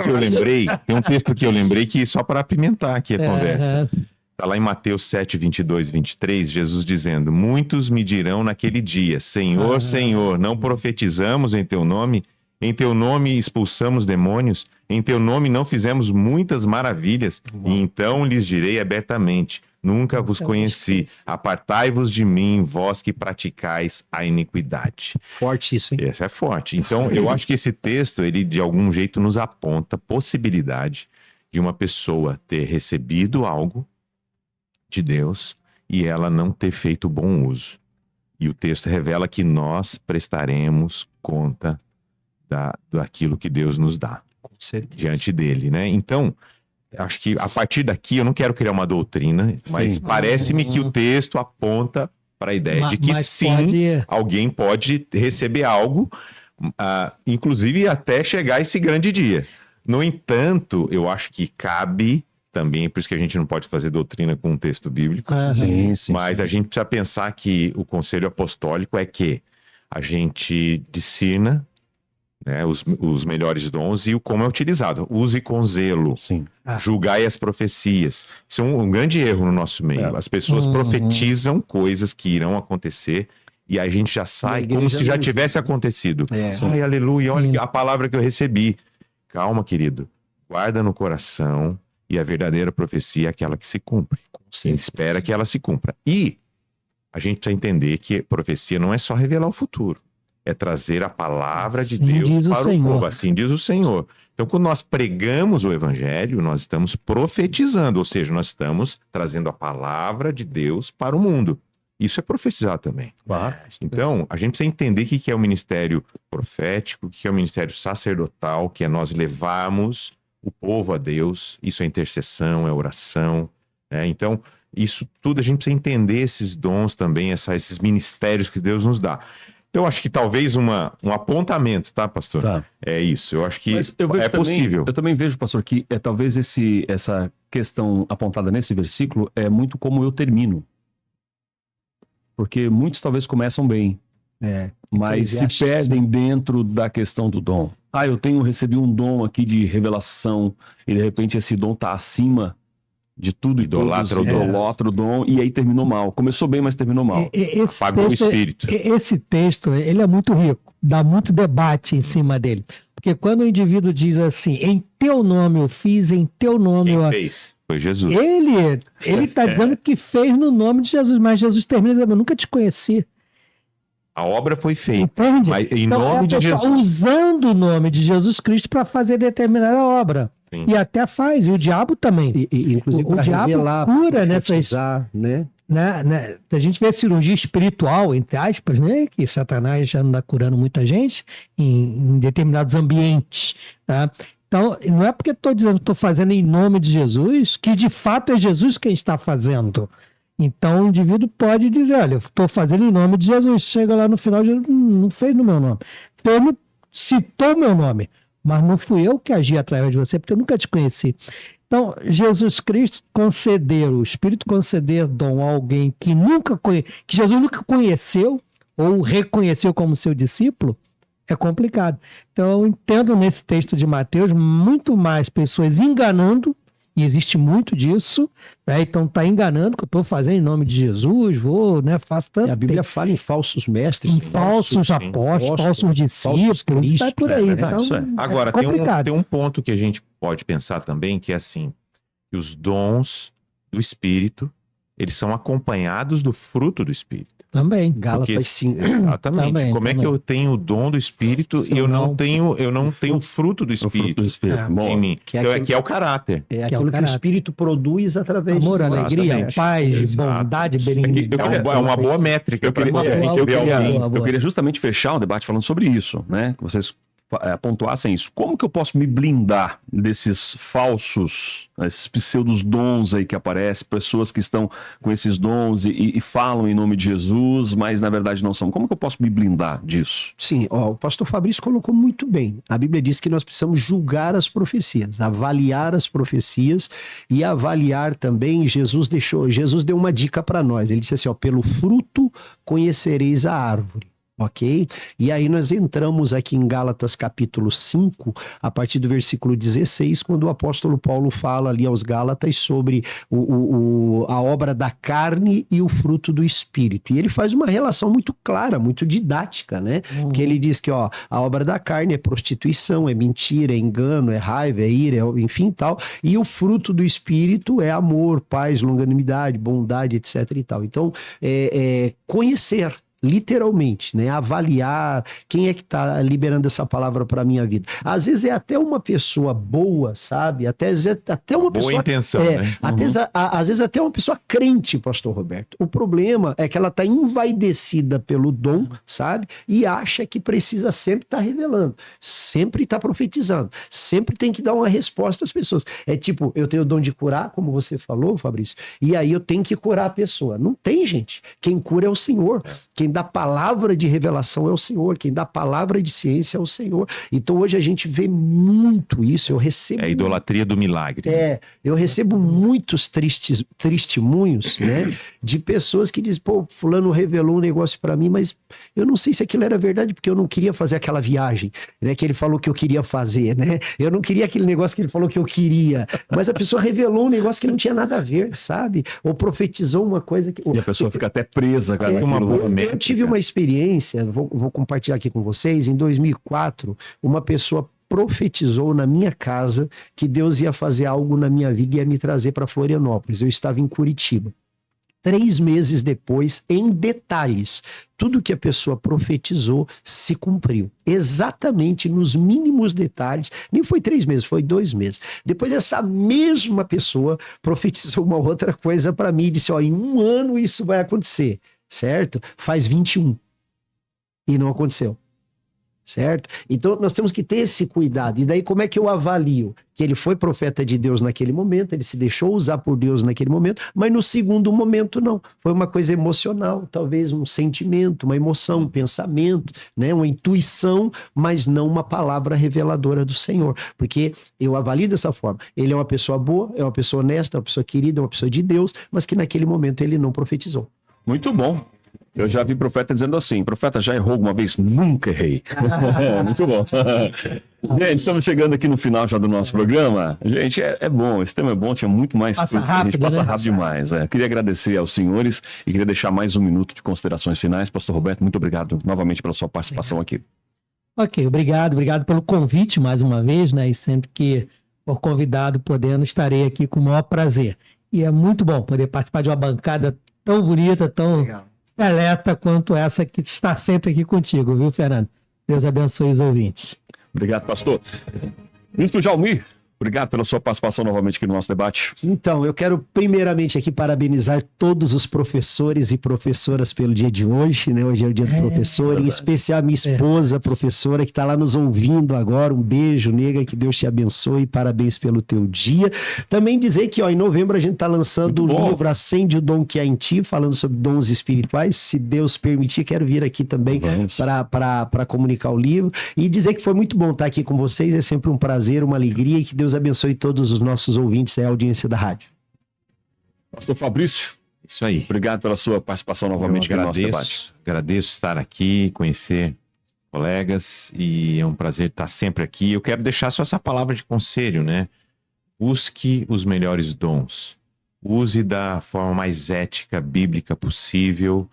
que eu lembrei que só para apimentar aqui a conversa. Está lá em Mateus 7, 22, 23, Jesus dizendo: muitos me dirão naquele dia, Senhor, Senhor, não profetizamos em teu nome? Em teu nome expulsamos demônios? Em teu nome não fizemos muitas maravilhas? E então lhes direi abertamente: nunca vos conheci. Apartai-vos de mim, vós que praticais a iniquidade.
Forte isso, hein?
Esse é forte. Então, eu acho que esse texto, ele de algum jeito nos aponta a possibilidade de uma pessoa ter recebido algo de Deus e ela não ter feito bom uso. E o texto revela que nós prestaremos conta daquilo que Deus nos dá
Com certeza.
diante dele, né? Então, acho que a partir daqui, eu não quero criar uma doutrina, mas parece-me que o texto aponta para a ideia de que
Mas
sim, alguém pode receber algo, inclusive até chegar esse grande dia. No entanto, eu acho que cabe também, por isso que a gente não pode fazer doutrina com um texto bíblico, mas a gente precisa pensar que o conselho apostólico é que a gente discirna, né, os melhores dons e o como é utilizado. Use com zelo.
Sim.
Julgai as profecias. Isso é um grande erro no nosso meio. As pessoas profetizam coisas que irão acontecer e a gente já sai como se já tivesse acontecido. Ai, aleluia, olha a palavra que eu recebi. Calma, querido. Guarda no coração e a verdadeira profecia é aquela que se cumpre. Espera que ela se cumpra. E a gente precisa entender que profecia não é só revelar o futuro. É trazer a palavra de Deus para o povo. Assim diz o Senhor. Então, quando nós pregamos o evangelho, nós estamos profetizando, ou seja, nós estamos trazendo a palavra de Deus para o mundo. Isso é profetizar também.
Claro.
Então, a gente precisa entender o que é o ministério profético, o que é o ministério sacerdotal, que é nós levarmos o povo a Deus. Isso é intercessão, é oração, né? Então, isso tudo a gente precisa entender esses dons também, esses ministérios que Deus nos dá. Então, eu acho que talvez um apontamento, tá, pastor?
Tá.
É isso. Eu acho que
é
possível.
Eu também vejo, pastor, que talvez essa questão apontada nesse versículo é muito como eu termino. Porque muitos talvez começam bem, mas se perdem dentro da questão do dom. Eu recebi um dom aqui de revelação e de repente esse dom está acima de tudo e idolatra o dom, e aí terminou mal. Começou bem, mas terminou mal.
Apagou o espírito.
Esse texto, ele é muito rico, dá muito debate em cima dele. Porque quando o indivíduo diz assim, em teu nome eu fiz, em teu nome
Quem fez? Foi Jesus.
Ele está dizendo que fez no nome de Jesus, mas Jesus termina dizendo, eu nunca te conheci.
A obra foi feita.
Entende?
Mas em
então,
nome de Jesus.
Usando o nome de Jesus Cristo para fazer determinada obra. Sim. E até faz, e o diabo também.
Inclusive
o diabo
revelar,
cura nessas...
né?
A gente vê cirurgia espiritual, entre aspas, né? Que Satanás já anda curando muita gente em determinados ambientes. Tá? Então, não é porque estou dizendo que estou fazendo em nome de Jesus, que de fato é Jesus quem está fazendo. Então, o indivíduo pode dizer, olha, eu estou fazendo em nome de Jesus. Chega lá no final, Jesus não fez no meu nome. Citou meu nome, mas não fui eu que agi através de você, porque eu nunca te conheci. Então, Jesus Cristo o Espírito conceder dom a alguém que Jesus nunca conheceu ou reconheceu como seu discípulo, é complicado. Então, eu entendo nesse texto de Mateus muito mais pessoas enganando, e existe muito disso, né? Então está enganando que eu estou fazendo em nome de Jesus, faço tanto.
E a Bíblia fala em falsos mestres,
em falsos apóstolos, falsos discípulos, está por aí. Então,
agora, tem um ponto que a gente pode pensar também, que é assim, que os dons do Espírito, eles são acompanhados do fruto do Espírito.
Também.
Gálatas 5.
Exatamente. Como é que eu tenho o dom do Espírito e eu não tenho o fruto do Espírito,
o fruto do Espírito.
Em mim? Que é o caráter.
É aquilo que o Espírito produz através
de amor,
de
alegria, paz, bondade, benignidade.
É uma boa métrica.
Eu queria justamente fechar o debate falando sobre isso, né? Que vocês pontuassem isso. Como que eu posso me blindar desses falsos, esses pseudos dons aí que aparecem, pessoas que estão com esses dons e falam em nome de Jesus, mas na verdade não são? Como que eu posso me blindar disso?
Sim, o pastor Fabrício colocou muito bem. A Bíblia diz que nós precisamos julgar as profecias, avaliar as profecias e avaliar também, Jesus deu uma dica para nós. Ele disse assim, pelo fruto conhecereis a árvore. Ok? E aí nós entramos aqui em Gálatas capítulo 5, a partir do versículo 16, quando o apóstolo Paulo fala ali aos Gálatas sobre a obra da carne e o fruto do Espírito. E ele faz uma relação muito clara, muito didática, né? Porque ele diz que ó, a obra da carne é prostituição, é mentira, é engano, é raiva, é ira, enfim tal. E o fruto do Espírito é amor, paz, longanimidade, bondade, etc. e tal. Então, conhecer, literalmente, né? Avaliar quem é que está liberando essa palavra para a minha vida. Às vezes é até uma pessoa boa, sabe? Até uma pessoa...
Boa intenção, né?
Às vezes até uma pessoa crente, pastor Roberto. O problema é que ela está envaidecida pelo dom, sabe? E acha que precisa sempre estar revelando, sempre estar profetizando, sempre tem que dar uma resposta às pessoas. É tipo, eu tenho o dom de curar, como você falou, Fabrício, e aí eu tenho que curar a pessoa. Não tem, gente. Quem cura é o Senhor. Quem dá palavra de revelação é o Senhor. Quem dá palavra de ciência é o Senhor. Então hoje a gente vê muito isso. Eu recebo...
É a idolatria do milagre.
Eu recebo muitos testemunhos, né, de pessoas que dizem, pô, fulano revelou um negócio para mim, mas eu não sei se aquilo era verdade, porque eu não queria fazer aquela viagem, né, que ele falou que eu queria fazer, né? Eu não queria aquele negócio que ele falou que eu queria, mas a pessoa revelou um negócio que não tinha nada a ver, sabe? Ou profetizou uma coisa que...
E a pessoa fica até presa, cara.
Eu tive uma experiência, vou compartilhar aqui com vocês, em 2004, uma pessoa profetizou na minha casa que Deus ia fazer algo na minha vida e ia me trazer para Florianópolis. Eu estava em Curitiba. 3 meses depois, em detalhes, tudo que a pessoa profetizou se cumpriu. Exatamente nos mínimos detalhes. Nem foi 3 meses, foi 2 meses. Depois essa mesma pessoa profetizou uma outra coisa para mim e disse, ó, em 1 ano isso vai acontecer, certo? Faz 21. E não aconteceu. Certo? Então nós temos que ter esse cuidado. E daí como é que eu avalio? Que ele foi profeta de Deus naquele momento, ele se deixou usar por Deus naquele momento, mas no segundo momento não. Foi uma coisa emocional, talvez um sentimento, uma emoção, um pensamento, né? Uma intuição, mas não uma palavra reveladora do Senhor. Porque eu avalio dessa forma. Ele é uma pessoa boa, é uma pessoa honesta, é uma pessoa querida, é uma pessoa de Deus, mas que naquele momento ele não profetizou.
Muito bom. Eu já vi profeta dizendo assim, profeta já errou alguma vez? Nunca errei. Muito bom. Gente, estamos chegando aqui no final já do nosso programa. Gente, é bom, esse tema é bom, tinha muito mais
passa
coisa,
rápido,
a gente passa
né?
rápido demais. Queria agradecer aos senhores e queria deixar mais 1 minuto de considerações finais. Pastor Roberto, muito obrigado novamente pela sua participação aqui.
Ok, obrigado pelo convite mais uma vez, né? E sempre que for convidado, podendo, estarei aqui com o maior prazer. E é muito bom poder participar de uma bancada tão bonita, tão seleta quanto essa que está sempre aqui contigo, viu, Fernando? Deus abençoe os ouvintes.
Obrigado, pastor. Bispo Jalmir, obrigado pela sua participação novamente aqui no nosso debate.
Então, eu quero primeiramente aqui parabenizar todos os professores e professoras pelo dia de hoje, né? Hoje é o dia do professor, em especial a minha esposa, professora, que está lá nos ouvindo agora. Um beijo, nega, que Deus te abençoe, parabéns pelo teu dia. Também dizer que, ó, em novembro a gente está lançando o livro Acende o Dom que há em Ti, falando sobre dons espirituais. Se Deus permitir, quero vir aqui também para comunicar o livro. E dizer que foi muito bom estar aqui com vocês, é sempre um prazer, uma alegria, e que Deus abençoe todos os nossos ouvintes e a audiência da rádio.
Pastor Fabrício,
Isso aí.
obrigado pela sua participação novamente aqui no nosso debate.
Agradeço estar aqui, conhecer colegas, e é um prazer estar sempre aqui. Eu quero deixar só essa palavra de conselho, né? Busque os melhores dons. Use da forma mais ética, bíblica possível.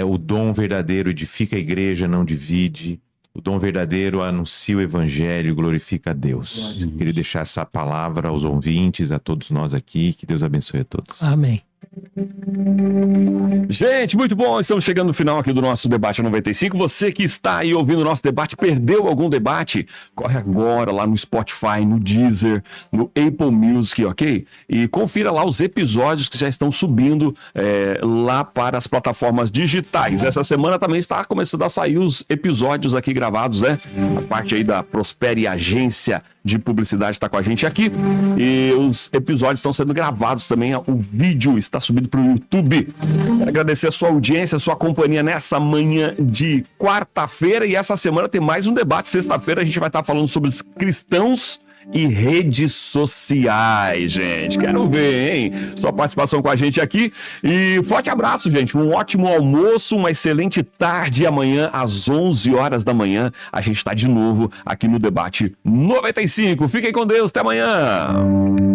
O dom verdadeiro edifica a igreja, não divide. O dom verdadeiro anuncia o evangelho, glorifica a Deus. Queria deixar essa palavra aos ouvintes, a todos nós aqui. Que Deus abençoe a todos.
Amém.
Gente, muito bom, estamos chegando no final aqui do nosso Debate 95. Você que está aí ouvindo o nosso debate, perdeu algum debate? Corre agora lá no Spotify, no Deezer, no Apple Music, ok? E confira lá os episódios que já estão subindo lá para as plataformas digitais. Essa semana também está começando a sair os episódios aqui gravados, né? A parte aí da Prospere Agência de Publicidade está com a gente aqui. E os episódios estão sendo gravados também, o vídeo está subindo para o YouTube. Quero agradecer a sua audiência, a sua companhia nessa manhã de quarta-feira, e essa semana tem mais um debate. Sexta-feira a gente vai estar falando sobre os cristãos e redes sociais, gente. Quero ver, hein? Sua participação com a gente aqui. E forte abraço, gente. Um ótimo almoço, uma excelente tarde. E amanhã, às 11 horas da manhã, a gente está de novo aqui no Debate 95. Fiquem com Deus. Até amanhã.